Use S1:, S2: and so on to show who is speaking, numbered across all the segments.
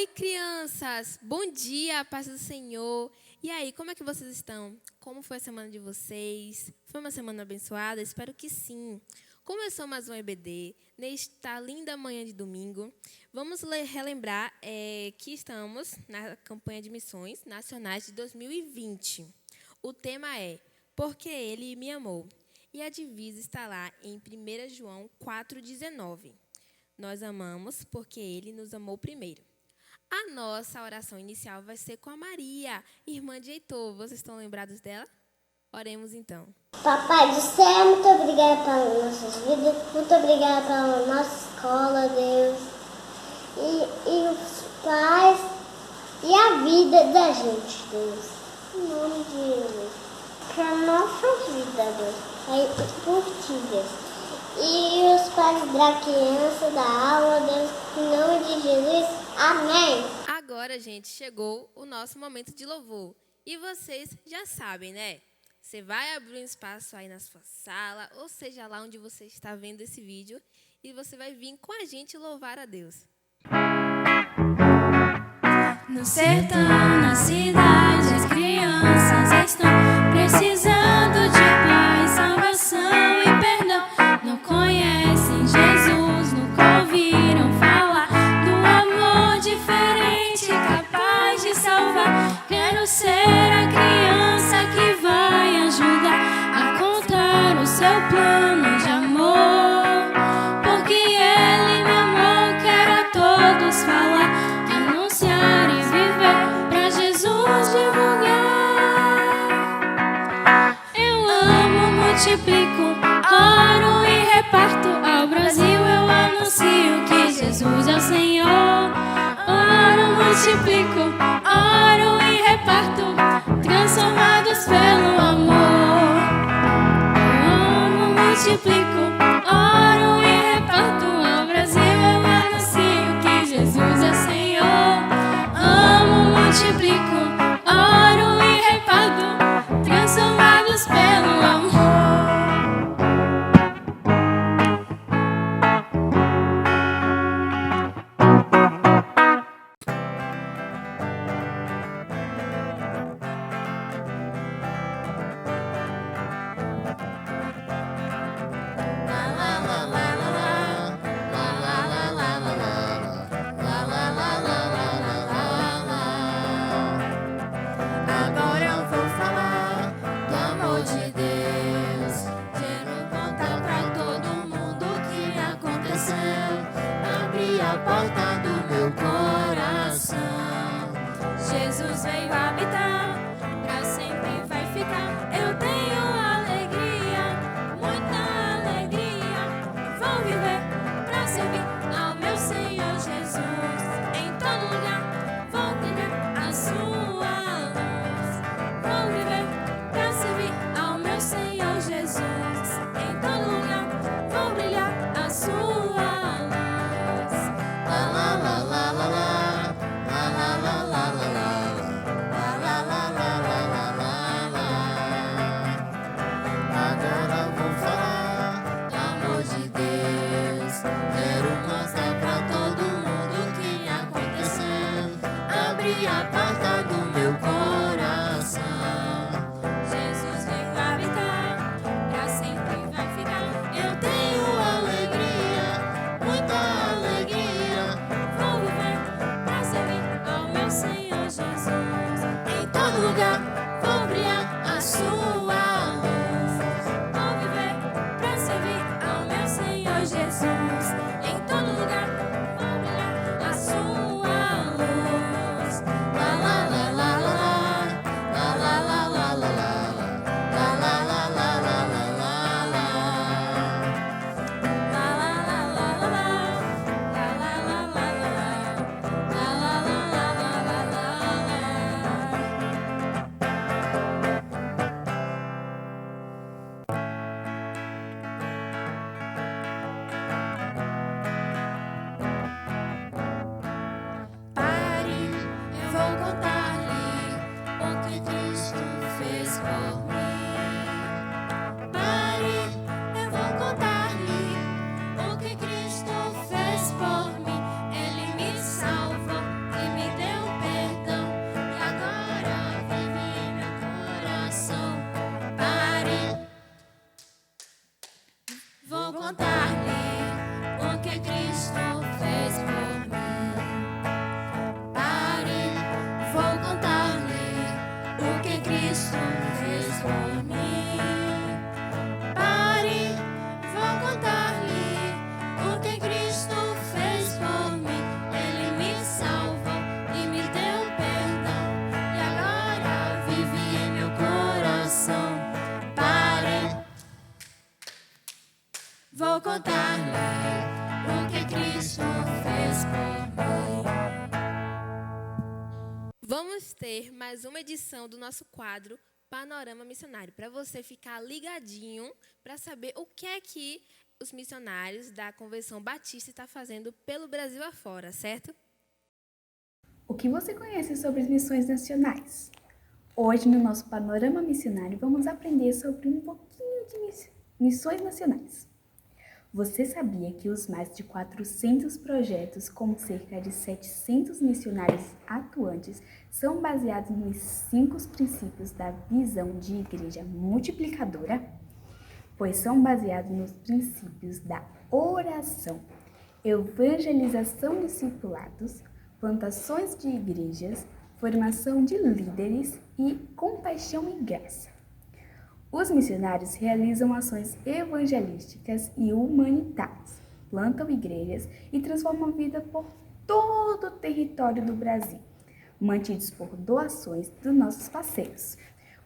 S1: Oi, crianças! Bom dia, paz do Senhor! E aí, como é que vocês estão? Como foi a semana de vocês? Foi uma semana abençoada? Espero que sim! Começou mais um EBD, nesta linda manhã de domingo. Vamos relembrar que estamos na campanha de missões nacionais de 2020. O tema é Porque Ele me amou. E a divisa está lá em 1 João 4,19. Nós amamos porque Ele nos amou primeiro. A nossa oração inicial vai ser com a Maria, irmã de Heitor. Vocês estão lembrados dela? Oremos então.
S2: Papai do céu, muito obrigada pelas nossas vidas, muito obrigada pela nossa escola, Deus, e os pais e a vida da gente, Deus. Em nome de Jesus. Para nossas vidas, Deus. Aí, por ti, Deus. E os pais da criança, da aula, Deus. Em nome de Jesus. Amém.
S1: Agora, gente, chegou o nosso momento de louvor. E vocês já sabem, né? Você vai abrir um espaço aí na sua sala, ou seja, lá onde você está vendo esse vídeo, e você vai vir com a gente louvar a Deus.
S3: No sertão, na cidade, as crianças estão precisando de paz, salvação e perdão. Não conhecem Jesus, nunca ouviram falar do amor diferente, capaz de salvar. Quero ser a criança que vai ajudar a contar o seu plano de amor. Porque Ele me amou, quero a todos falar, anunciar e viver pra Jesus divulgar. Eu amo, multiplico, oro e reparto. Ao Brasil eu anuncio que Jesus é o Senhor. Oro, multiplico, oro e reparto, transformados pelo amor. Eu amo, multiplico, oro e reparto. Ao Brasil eu anuncio que Jesus é o Senhor. Amo, multiplico, oro e reparto, transformados pelo amor. Agora eu vou falar do amor de Deus. Quero contar pra todo mundo o que aconteceu. Abri a porta do meu coração. Jesus veio habitar, pra sempre vai ficar. Eu tenho alegria, muita alegria. Vou viver pra servir ao meu Senhor Jesus. Em todo lugar vou brilhar a sua luz. Vou viver pra servir ao meu Senhor Jesus. Em todo lugar vou brilhar a sua luz. La la la la la la, la la la la la la, la la la la la la la. Agora vou falar do amor de Deus. Quero mostrar pra todo mundo o que aconteceu. Abri a porta do meu coração. Jesus veio habitar, pra sempre vai ficar. Eu tenho alegria, muita alegria. Vou viver pra servir ao meu Senhor Jesus. Em todo lugar vou brilhar a sua luz. Vou viver contar-lhe o que Cristo fez por mim. Pare, vou contar-lhe o que Cristo fez por mim. Pare, vou contar-lhe o que Cristo fez por mim. Ele me salvou e me deu perdão, e agora vive em meu coração. Pare, vou contar-lhe o que Cristo fez por mim.
S1: Vamos ter mais uma edição do nosso quadro Panorama Missionário, para você ficar ligadinho para saber o que é que os missionários da Convenção Batista estão fazendo pelo Brasil afora, certo?
S4: O que você conhece sobre as missões nacionais? Hoje, no nosso Panorama Missionário, vamos aprender sobre um pouquinho de missões nacionais. Você sabia que os mais de 400 projetos com cerca de 700 missionários atuantes são baseados nos 5 princípios da visão de igreja multiplicadora? Pois são baseados nos princípios da oração, evangelização de discipulados, plantações de igrejas, formação de líderes e compaixão e graça. Os missionários realizam ações evangelísticas e humanitárias, plantam igrejas e transformam a vida por todo o território do Brasil, mantidos por doações dos nossos parceiros.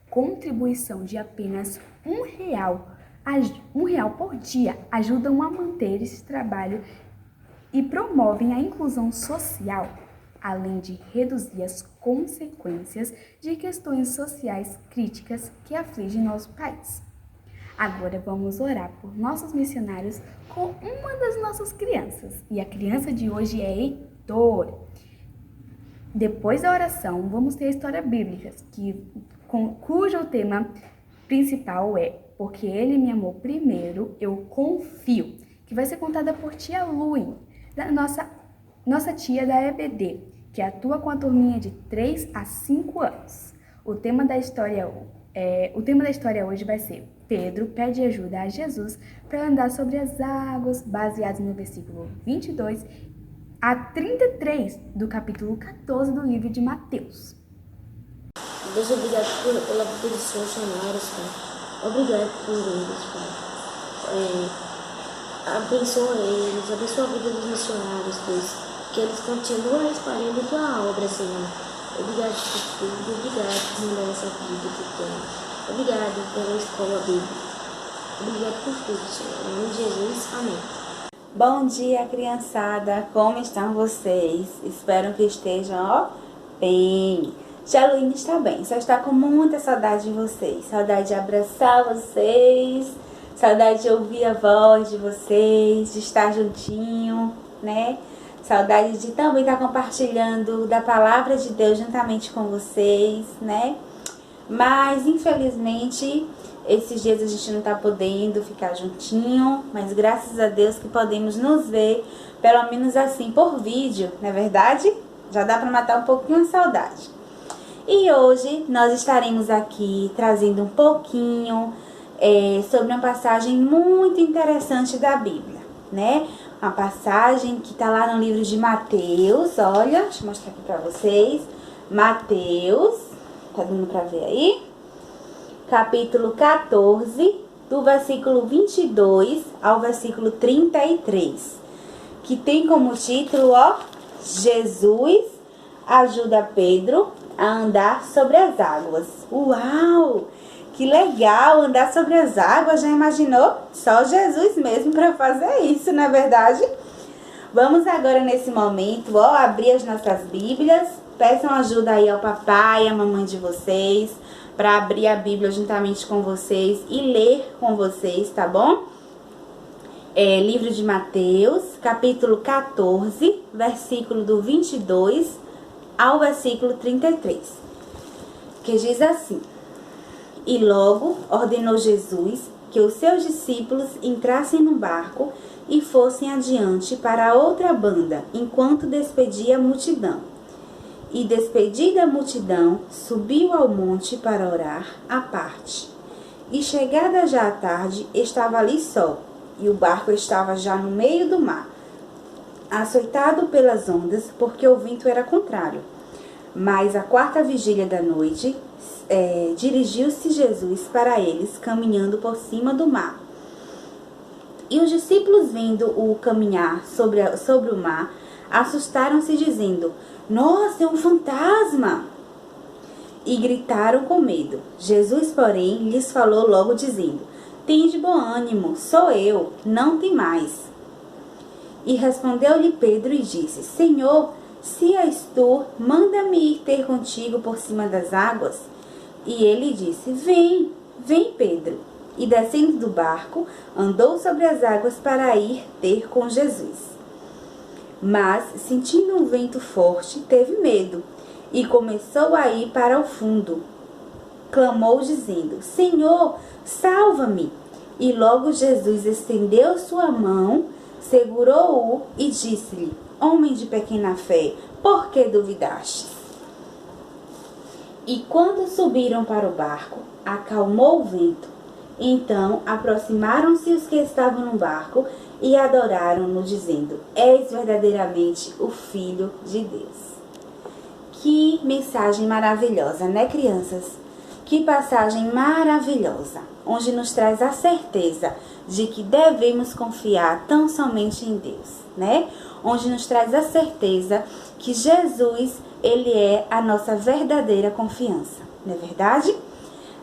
S4: Contribuição de apenas R$1 por dia ajudam a manter esse trabalho e promovem a inclusão social, além de reduzir as consequências de questões sociais críticas que afligem nosso país. Agora vamos orar por nossos missionários com uma das nossas crianças. E a criança de hoje é Heitor. Depois da oração, vamos ter a história bíblica, cujo tema principal é Porque Ele me amou primeiro, eu confio, que vai ser contada por tia Luin, da nossa tia da EBD, que atua com a turminha de 3 a 5 anos. O tema da história hoje vai ser Pedro pede ajuda a Jesus para andar sobre as águas, baseado no versículo 22 a 33 do capítulo 14 do livro de Mateus.
S2: Deus, obrigado pela vida dos funcionários, Pai. Obrigado por eles, Pai. Abençoa eles, abençoa a vida dos missionários, Deus. Que eles continuem espalhando tua obra, Senhor. Obrigado por tudo, obrigado por mudar essa vida que tem. Obrigado pela escola bíblica. Obrigado por tudo, Senhor. Em nome de Jesus, amém.
S5: Bom dia, criançada. Como estão vocês? Espero que estejam, bem. Tia Luína está bem, só está com muita saudade de vocês. Saudade de abraçar vocês, saudade de ouvir a voz de vocês, de estar juntinho, né? Saudade de também estar compartilhando da palavra de Deus juntamente com vocês, né? Mas, infelizmente, esses dias a gente não está podendo ficar juntinho, mas graças a Deus que podemos nos ver, pelo menos assim, por vídeo, não é verdade? Já dá para matar um pouquinho a saudade. E hoje nós estaremos aqui trazendo um pouquinho sobre uma passagem muito interessante da Bíblia, né? Uma passagem que está lá no livro de Mateus, olha, deixa eu mostrar aqui para vocês. Mateus, tá dando para ver aí? Capítulo 14, do versículo 22 ao versículo 33, que tem como título, Jesus ajuda Pedro a andar sobre as águas. Uau! Que legal andar sobre as águas, já imaginou? Só Jesus mesmo para fazer isso, não é verdade? Vamos agora nesse momento, abrir as nossas Bíblias. Peçam ajuda aí ao papai, à mamãe de vocês, para abrir a Bíblia juntamente com vocês e ler com vocês, tá bom? Livro de Mateus, capítulo 14, versículo do 22 ao versículo 33, que diz assim: E logo ordenou Jesus que os seus discípulos entrassem no barco e fossem adiante para a outra banda, enquanto despedia a multidão. E despedida a multidão, subiu ao monte para orar à parte. E chegada já a tarde, estava ali só. e o barco estava já no meio do mar, açoitado pelas ondas, porque o vento era contrário. Mas à quarta vigília da noite, dirigiu-se Jesus para eles, caminhando por cima do mar. E os discípulos, vendo-o caminhar sobre o mar, assustaram-se, dizendo: Nossa, é um fantasma! E gritaram com medo. Jesus, porém, lhes falou logo, dizendo: Tende bom ânimo, sou eu, não temais. E respondeu-lhe Pedro e disse: Senhor, se és tu, manda-me ir ter contigo por cima das águas. E ele disse: Vem, Pedro. E descendo do barco, andou sobre as águas para ir ter com Jesus. Mas, sentindo um vento forte, teve medo e começou a ir para o fundo. Clamou, dizendo: Senhor, salva-me! E logo Jesus estendeu sua mão, segurou-o e disse-lhe: Homem de pequena fé, por que duvidastes? E quando subiram para o barco, acalmou o vento. Então aproximaram-se os que estavam no barco e adoraram-no, dizendo: És verdadeiramente o Filho de Deus. Que mensagem maravilhosa, né, crianças? Que passagem maravilhosa, onde nos traz a certeza de que devemos confiar tão somente em Deus, né? Onde nos traz a certeza que Jesus, ele é a nossa verdadeira confiança, não é verdade?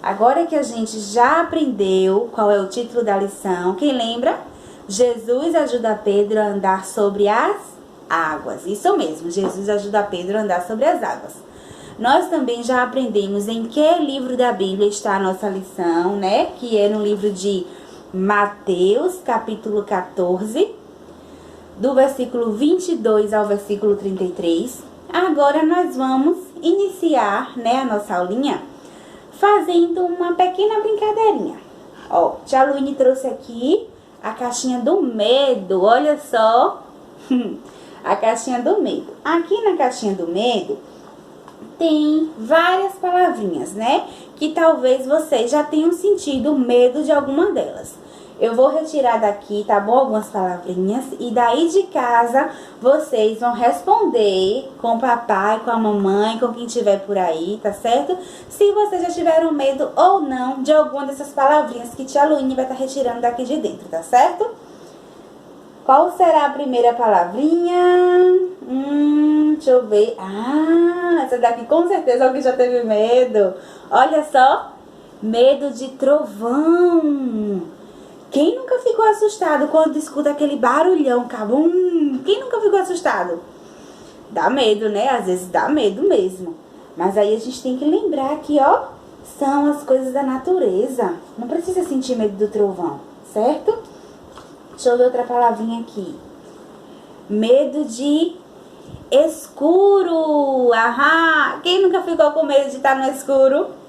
S5: Agora que a gente já aprendeu qual é o título da lição, quem lembra? Jesus ajuda Pedro a andar sobre as águas. Isso mesmo, Jesus ajuda Pedro a andar sobre as águas. Nós também já aprendemos em que livro da Bíblia está a nossa lição, né? Que é no livro de Mateus, capítulo 14, do versículo 22 ao versículo 33. Agora nós vamos iniciar, né, a nossa aulinha fazendo uma pequena brincadeirinha. Ó, tia Luíne trouxe aqui a caixinha do medo, olha só. A caixinha do medo. Aqui na caixinha do medo tem várias palavrinhas, né? Que talvez vocês já tenham sentido medo de alguma delas. Eu vou retirar daqui, tá bom? Algumas palavrinhas. E daí de casa, vocês vão responder com o papai, com a mamãe, com quem tiver por aí, tá certo? Se vocês já tiveram medo ou não de alguma dessas palavrinhas que tia Luíne vai estar retirando daqui de dentro, tá certo? Qual será a primeira palavrinha? Deixa eu ver. Ah, essa daqui com certeza alguém já teve medo. Olha só. Medo de trovão. Quem nunca ficou assustado quando escuta aquele barulhão, cabum? Quem nunca ficou assustado? Dá medo, né? Às vezes dá medo mesmo. Mas aí a gente tem que lembrar que, ó, são as coisas da natureza. Não precisa sentir medo do trovão, certo? Deixa eu ver outra palavrinha aqui. Medo de escuro. Aham! Quem nunca ficou com medo de estar no escuro?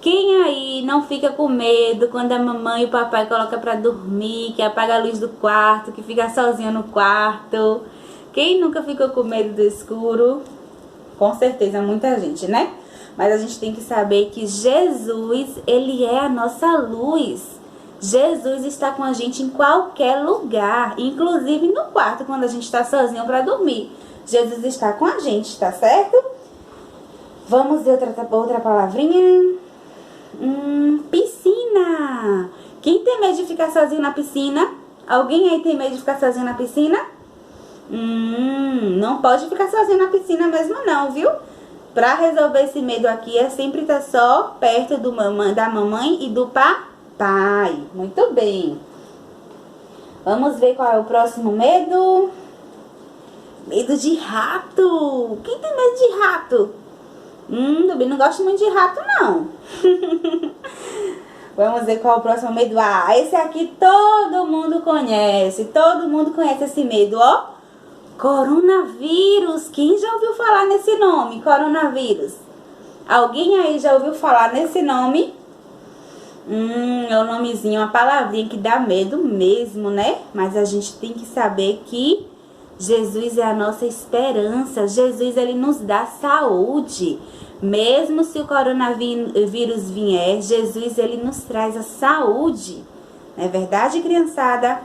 S5: Quem aí não fica com medo quando a mamãe e o papai colocam pra dormir, que apaga a luz do quarto, que fica sozinho no quarto? Quem nunca ficou com medo do escuro? Com certeza, muita gente, né? Mas a gente tem que saber que Jesus, ele é a nossa luz. Jesus está com a gente em qualquer lugar, inclusive no quarto, quando a gente está sozinho para dormir. Jesus está com a gente, tá certo? Vamos ver outra palavrinha. Piscina. Quem tem medo de ficar sozinho na piscina? Alguém aí tem medo de ficar sozinho na piscina? Não pode ficar sozinho na piscina mesmo não, viu? Para resolver esse medo aqui é sempre estar só perto da mamãe e do papai. Muito bem. Vamos ver qual é o próximo medo. Medo de rato. Quem tem medo de rato? Também não gosto muito de rato, não. Vamos ver qual é o próximo medo. Ah, esse aqui todo mundo conhece. Todo mundo conhece esse medo, ó. Coronavírus. Quem já ouviu falar nesse nome? Coronavírus. Alguém aí já ouviu falar nesse nome? É um nomezinho, uma palavrinha que dá medo mesmo, né? Mas a gente tem que saber que Jesus é a nossa esperança. Jesus, ele nos dá saúde. Mesmo se o coronavírus vier, Jesus, ele nos traz a saúde. Não é verdade, criançada?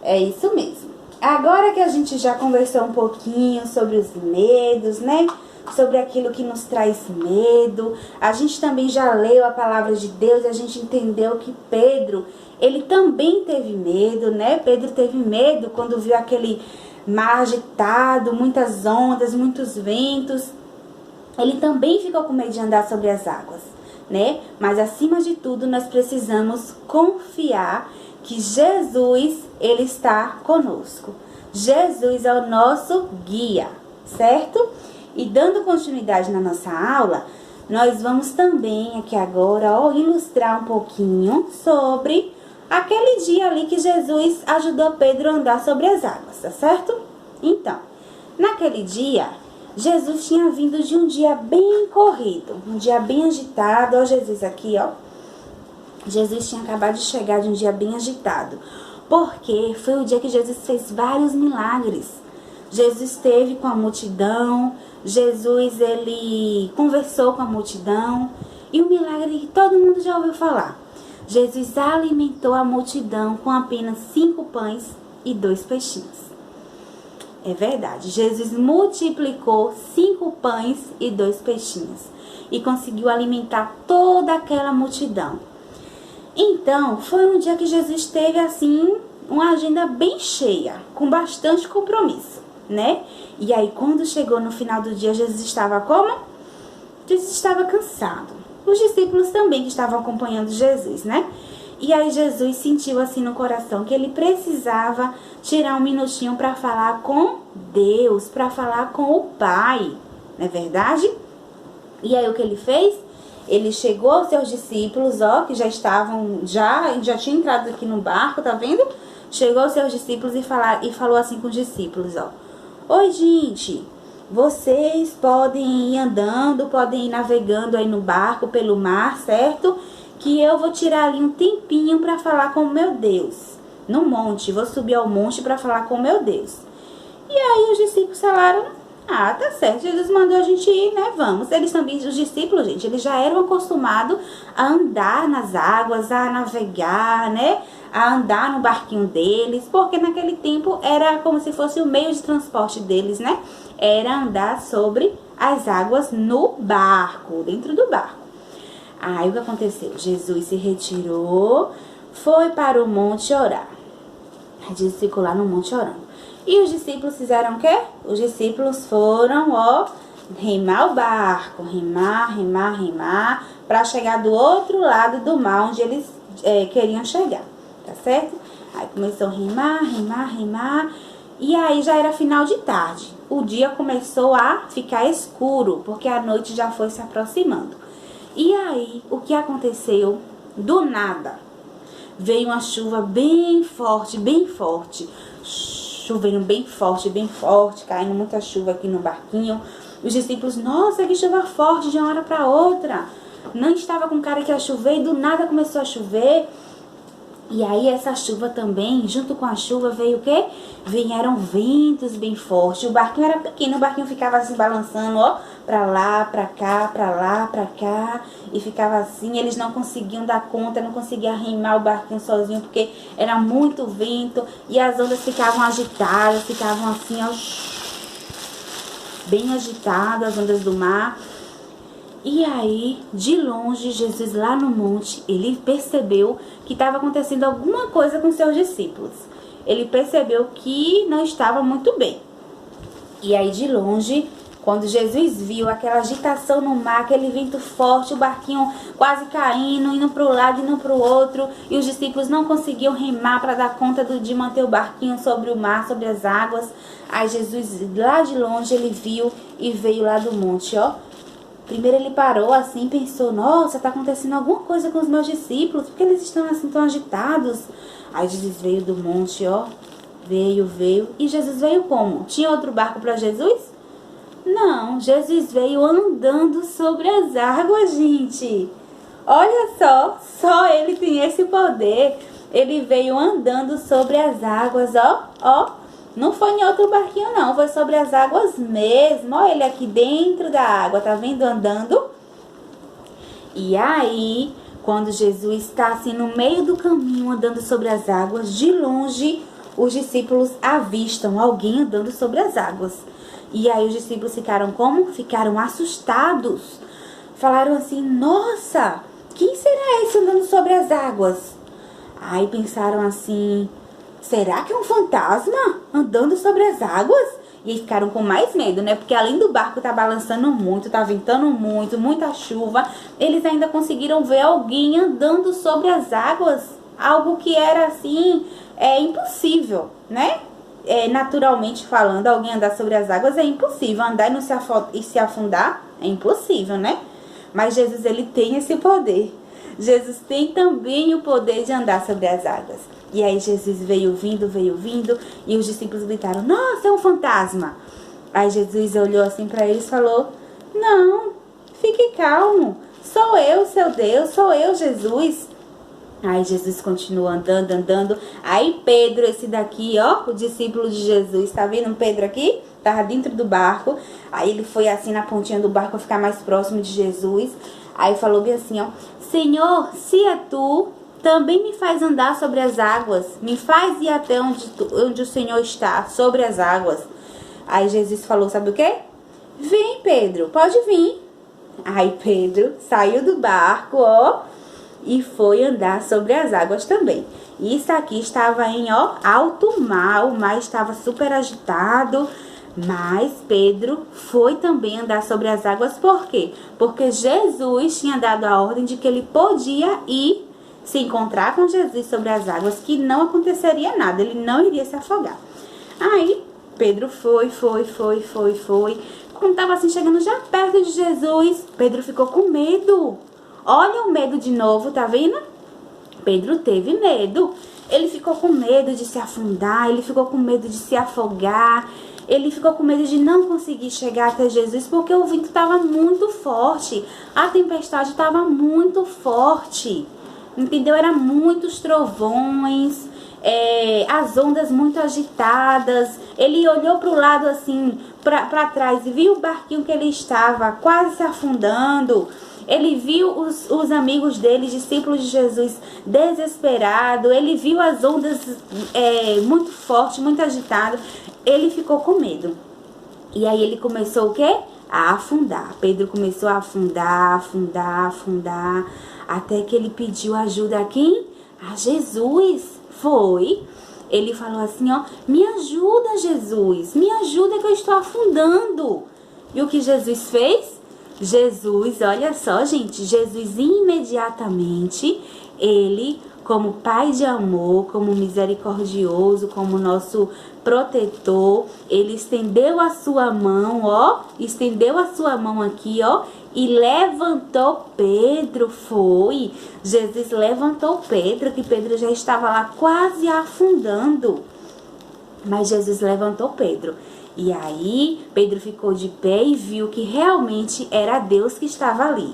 S5: É isso mesmo. Agora que a gente já conversou um pouquinho sobre os medos, né? Sobre aquilo que nos traz medo. A gente também já leu a palavra de Deus e a gente entendeu que Pedro, ele também teve medo, né? Pedro teve medo quando viu aquele mar agitado, muitas ondas, muitos ventos. Ele também ficou com medo de andar sobre as águas, né? Mas acima de tudo, nós precisamos confiar que Jesus, ele está conosco. Jesus é o nosso guia, certo? E dando continuidade na nossa aula, nós vamos também aqui agora ilustrar um pouquinho sobre aquele dia ali que Jesus ajudou Pedro a andar sobre as águas, tá certo? Então, naquele dia, Jesus tinha vindo de um dia bem corrido, um dia bem agitado. Ó Jesus aqui, ó. Jesus tinha acabado de chegar de um dia bem agitado, porque foi o dia que Jesus fez vários milagres. Jesus esteve com a multidão, Jesus, ele conversou com a multidão, e o milagre que todo mundo já ouviu falar. Jesus alimentou a multidão com apenas 5 pães e 2 peixinhos. É verdade, Jesus multiplicou 5 pães e 2 peixinhos e conseguiu alimentar toda aquela multidão. Então, foi um dia que Jesus teve, assim, uma agenda bem cheia, com bastante compromisso, né? E aí, quando chegou no final do dia, Jesus estava como? Jesus estava cansado. Os discípulos também que estavam acompanhando Jesus, né? E aí, Jesus sentiu, assim, no coração que ele precisava tirar um minutinho para falar com Deus, para falar com o Pai, não é verdade? E aí, o que ele fez? Ele chegou aos seus discípulos, ó, que já estavam, já tinha entrado aqui no barco, tá vendo? Chegou aos seus discípulos e falou assim com os discípulos, ó. Oi, gente, vocês podem ir andando, podem ir navegando aí no barco pelo mar, certo? Que eu vou tirar ali um tempinho para falar com o meu Deus. No monte, vou subir ao monte para falar com o meu Deus. E aí os discípulos falaram, ah, tá certo, Jesus mandou a gente ir, né? Vamos. Eles também, os discípulos, gente, eles já eram acostumados a andar nas águas, a navegar, né? A andar no barquinho deles, porque naquele tempo era como se fosse o meio de transporte deles, né? Era andar sobre as águas no barco, dentro do barco. Aí o que aconteceu? Jesus se retirou, foi para o monte orar. Jesus ficou lá no monte orando. E os discípulos fizeram o quê? Os discípulos foram, ó, remar o barco, remar, para chegar do outro lado do mar, onde eles queriam chegar, tá certo? Aí começou a remar, e aí já era final de tarde. O dia começou a ficar escuro, porque a noite já foi se aproximando. E aí, o que aconteceu? Do nada, veio uma chuva bem forte, chovendo bem forte, caindo muita chuva aqui no barquinho. Os discípulos, nossa, que chuva forte de uma hora para outra. Não estava com cara que ia chover e do nada começou a chover. E aí essa chuva também, junto com a chuva, veio o quê? Vieram ventos bem fortes. O barquinho era pequeno, o barquinho ficava assim balançando, ó, pra lá, pra cá, pra lá, pra cá. E ficava assim, eles não conseguiam dar conta, não conseguiam remar o barquinho sozinho, porque era muito vento. E as ondas ficavam agitadas, ficavam assim, ó, bem agitadas, as ondas do mar. E aí, de longe, Jesus lá no monte, ele percebeu que estava acontecendo alguma coisa com seus discípulos. Ele percebeu que não estava muito bem. E aí, de longe, quando Jesus viu aquela agitação no mar, aquele vento forte, o barquinho quase caindo, indo para um lado e indo para o outro, e os discípulos não conseguiam remar para dar conta de manter o barquinho sobre o mar, sobre as águas. Aí Jesus, lá de longe, ele viu e veio lá do monte, ó. Primeiro ele parou assim, pensou, nossa, tá acontecendo alguma coisa com os meus discípulos, porque eles estão assim tão agitados? Aí Jesus veio do monte, ó, veio, e Jesus veio como? Tinha outro barco para Jesus? Não, Jesus veio andando sobre as águas, gente. Olha só ele tem esse poder. Ele veio andando sobre as águas, ó. Não foi em outro barquinho, não. Foi sobre as águas mesmo. Olha ele aqui dentro da água. Tá vendo? Andando. E aí, quando Jesus está assim no meio do caminho, andando sobre as águas, de longe, os discípulos avistam alguém andando sobre as águas. E aí os discípulos ficaram como? Ficaram assustados. Falaram assim, nossa, quem será esse andando sobre as águas? Aí pensaram assim, será que é um fantasma andando sobre as águas? E eles ficaram com mais medo, né? Porque além do barco tá balançando muito, tá ventando muito, muita chuva, eles ainda conseguiram ver alguém andando sobre as águas. Algo que era assim, impossível, né? Naturalmente falando, alguém andar sobre as águas é impossível. Andar e se afundar é impossível, né? Mas Jesus, ele tem esse poder. Jesus tem também o poder de andar sobre as águas. E aí Jesus veio vindo, e os discípulos gritaram, nossa, é um fantasma. Aí Jesus olhou assim para eles e falou, não, fique calmo, sou eu, seu Deus, sou eu, Jesus. Aí Jesus continua andando. Aí Pedro, esse daqui, ó, o discípulo de Jesus, tá vendo Pedro aqui? Tava dentro do barco. Aí ele foi assim na pontinha do barco pra ficar mais próximo de Jesus. Aí falou bem assim, ó, Senhor, se é tu, também me faz andar sobre as águas. Me faz ir até onde o Senhor está, sobre as águas. Aí Jesus falou, sabe o quê? Vem, Pedro, pode vir. Aí Pedro saiu do barco, ó, e foi andar sobre as águas também. Isso aqui estava em, ó, alto mar, o mar estava super agitado, mas Pedro foi também andar sobre as águas, por quê? Porque Jesus tinha dado a ordem de que ele podia ir se encontrar com Jesus sobre as águas, que não aconteceria nada, ele não iria se afogar. Aí Pedro foi. Quando estava assim chegando já perto de Jesus, Pedro ficou com medo. Olha o medo de novo, tá vendo? Pedro teve medo. Ele ficou com medo de se afundar, ele ficou com medo de se afogar, ele ficou com medo de não conseguir chegar até Jesus, porque o vento estava muito forte, a tempestade estava muito forte, entendeu? Era muitos trovões, as ondas muito agitadas. Ele olhou para o lado assim, para trás, e viu o barquinho que ele estava quase se afundando. Ele viu os amigos dele, discípulos de Jesus, desesperados. Ele viu as ondas muito fortes, muito agitadas. Ele ficou com medo. E aí ele começou o quê? A afundar. Pedro começou a afundar, até que ele pediu ajuda a quem? A Jesus. Foi. Ele falou assim, ó, me ajuda, Jesus, me ajuda que eu estou afundando. E o que Jesus fez? Jesus, olha só, gente, Jesus imediatamente, ele, como Pai de amor, como misericordioso, como nosso protetor, ele estendeu a sua mão, ó, estendeu a sua mão aqui, ó, e levantou Pedro, foi. Jesus levantou Pedro, que Pedro já estava lá quase afundando. Mas Jesus levantou Pedro. E aí, Pedro ficou de pé e viu que realmente era Deus que estava ali.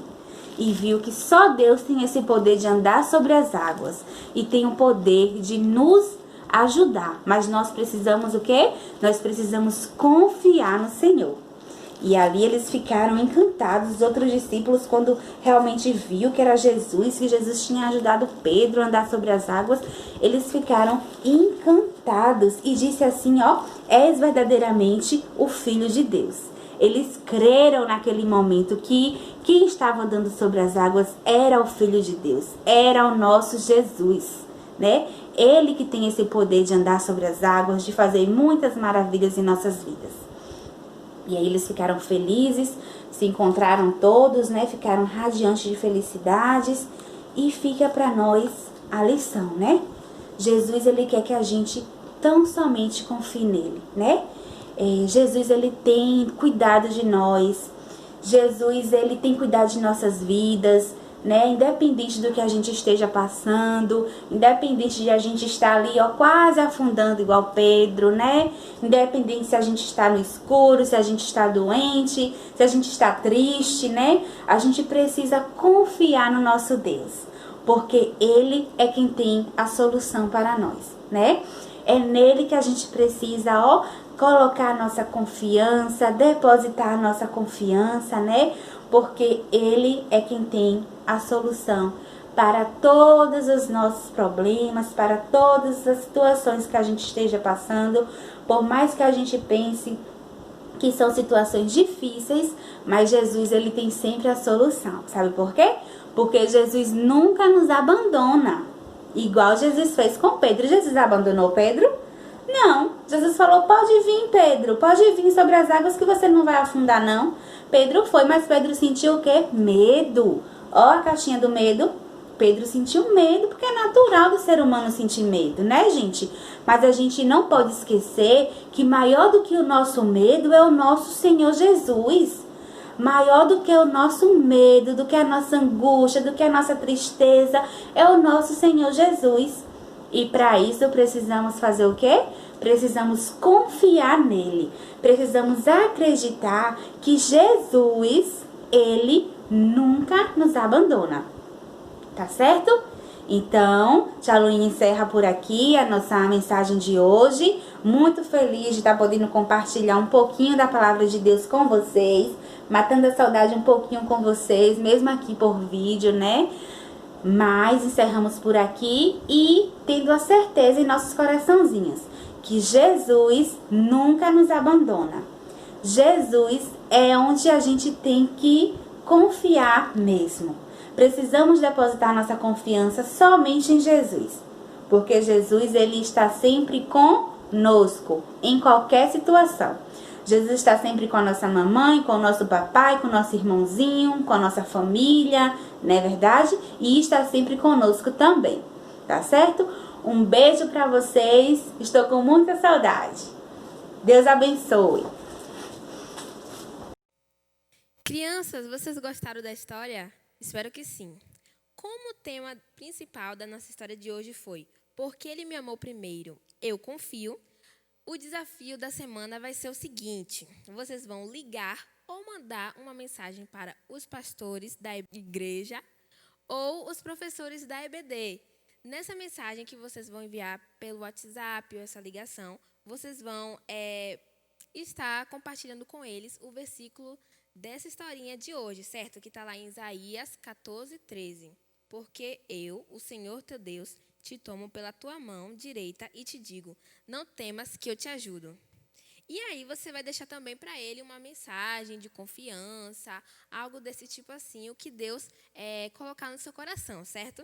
S5: E viu que só Deus tem esse poder de andar sobre as águas. E tem o poder de nos ajudar. Mas nós precisamos o quê? Nós precisamos confiar no Senhor. E ali eles ficaram encantados, os outros discípulos, quando realmente viu que era Jesus, que Jesus tinha ajudado Pedro a andar sobre as águas, eles ficaram encantados e disse assim, ó, és verdadeiramente o Filho de Deus. Eles creram naquele momento que quem estava andando sobre as águas era o Filho de Deus, era o nosso Jesus, né? Ele que tem esse poder de andar sobre as águas, de fazer muitas maravilhas em nossas vidas. E aí eles ficaram felizes, se encontraram todos, né? Ficaram radiantes de felicidades. E fica para nós a lição, né? Jesus, ele quer que a gente tão somente confie nele, né? Jesus, ele tem cuidado de nós. Jesus, ele tem cuidado de nossas vidas, né? Independente do que a gente esteja passando, independente de a gente estar ali, ó, quase afundando igual Pedro, né? Independente se a gente está no escuro, se a gente está doente, se a gente está triste, né? A gente precisa confiar no nosso Deus, porque ele é quem tem a solução para nós, né? É nele que a gente precisa, ó, colocar a nossa confiança, depositar a nossa confiança, né? Porque ele é quem tem a solução para todos os nossos problemas, para todas as situações que a gente esteja passando, por mais que a gente pense que são situações difíceis, mas Jesus, ele tem sempre a solução. Sabe por quê? Porque Jesus nunca nos abandona. Igual Jesus fez com Pedro. Jesus abandonou Pedro? Não. Jesus falou, pode vir, Pedro. Pode vir sobre as águas que você não vai afundar, não. Pedro foi, mas Pedro sentiu o quê? Medo. Ó a caixinha do medo. Pedro sentiu medo, porque é natural do ser humano sentir medo, né, gente? Mas a gente não pode esquecer que maior do que o nosso medo é o nosso Senhor Jesus. Maior do que o nosso medo, do que a nossa angústia, do que a nossa tristeza, é o nosso Senhor Jesus. E para isso precisamos fazer o quê? Precisamos confiar nele. Precisamos acreditar que Jesus, ele nunca nos abandona. Tá certo? Então, Tia Luinha encerra por aqui a nossa mensagem de hoje. Muito feliz de estar podendo compartilhar um pouquinho da palavra de Deus com vocês. Matando a saudade um pouquinho com vocês, mesmo aqui por vídeo, né? Mas encerramos por aqui e tendo a certeza em nossos coraçãozinhos que Jesus nunca nos abandona. Jesus é onde a gente tem que confiar mesmo. Precisamos depositar nossa confiança somente em Jesus, porque Jesus, ele está sempre conosco em qualquer situação. Jesus está sempre com a nossa mamãe, com o nosso papai, com o nosso irmãozinho, com a nossa família, não é verdade? E está sempre conosco também, tá certo? Um beijo para vocês, estou com muita saudade. Deus abençoe.
S1: Crianças, vocês gostaram da história? Espero que sim. Como o tema principal da nossa história de hoje foi Porque Ele Me Amou Primeiro, Eu Confio, o desafio da semana vai ser o seguinte: vocês vão ligar ou mandar uma mensagem para os pastores da igreja ou os professores da EBD. Nessa mensagem que vocês vão enviar pelo WhatsApp ou essa ligação, vocês vão estar compartilhando com eles o versículo dessa historinha de hoje, certo? Que está lá em Isaías 14:13. Porque eu, o Senhor teu Deus, te tomo pela tua mão direita e te digo, não temas que eu te ajudo. E aí você vai deixar também para ele uma mensagem de confiança, algo desse tipo assim, o que Deus colocar no seu coração, certo?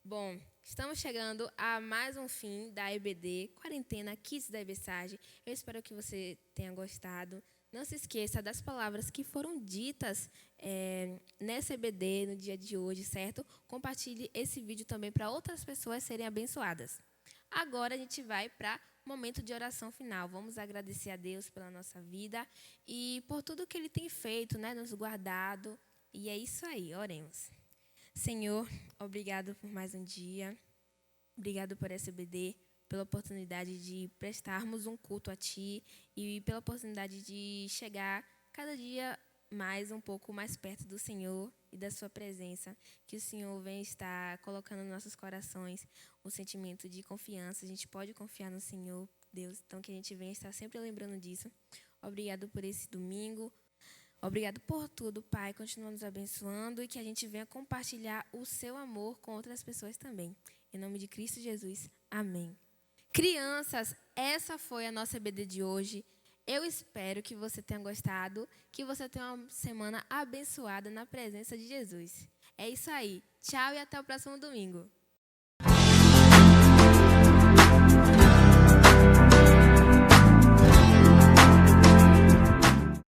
S1: Bom, estamos chegando a mais um fim da EBD, Quarentena Kids da EBSAGE. Eu espero que você tenha gostado. Não se esqueça das palavras que foram ditas nessa EBD no dia de hoje, certo? Compartilhe esse vídeo também para outras pessoas serem abençoadas. Agora a gente vai para o momento de oração final. Vamos agradecer a Deus pela nossa vida e por tudo que Ele tem feito, né? Nos guardado. E é isso aí, oremos. Senhor, obrigado por mais um dia. Obrigado por essa EBD, pela oportunidade de prestarmos um culto a Ti e pela oportunidade de chegar cada dia mais um pouco mais perto do Senhor e da Sua presença. Que o Senhor venha estar colocando nos nossos corações um sentimento de confiança. A gente pode confiar no Senhor, Deus, então que a gente venha estar sempre lembrando disso. Obrigado por esse domingo. Obrigado por tudo, Pai. Continua nos abençoando e que a gente venha compartilhar o Seu amor com outras pessoas também. Em nome de Cristo Jesus. Amém. Crianças, essa foi a nossa EBD de hoje. Eu espero que você tenha gostado, que você tenha uma semana abençoada na presença de Jesus. É isso aí. Tchau e até o próximo domingo.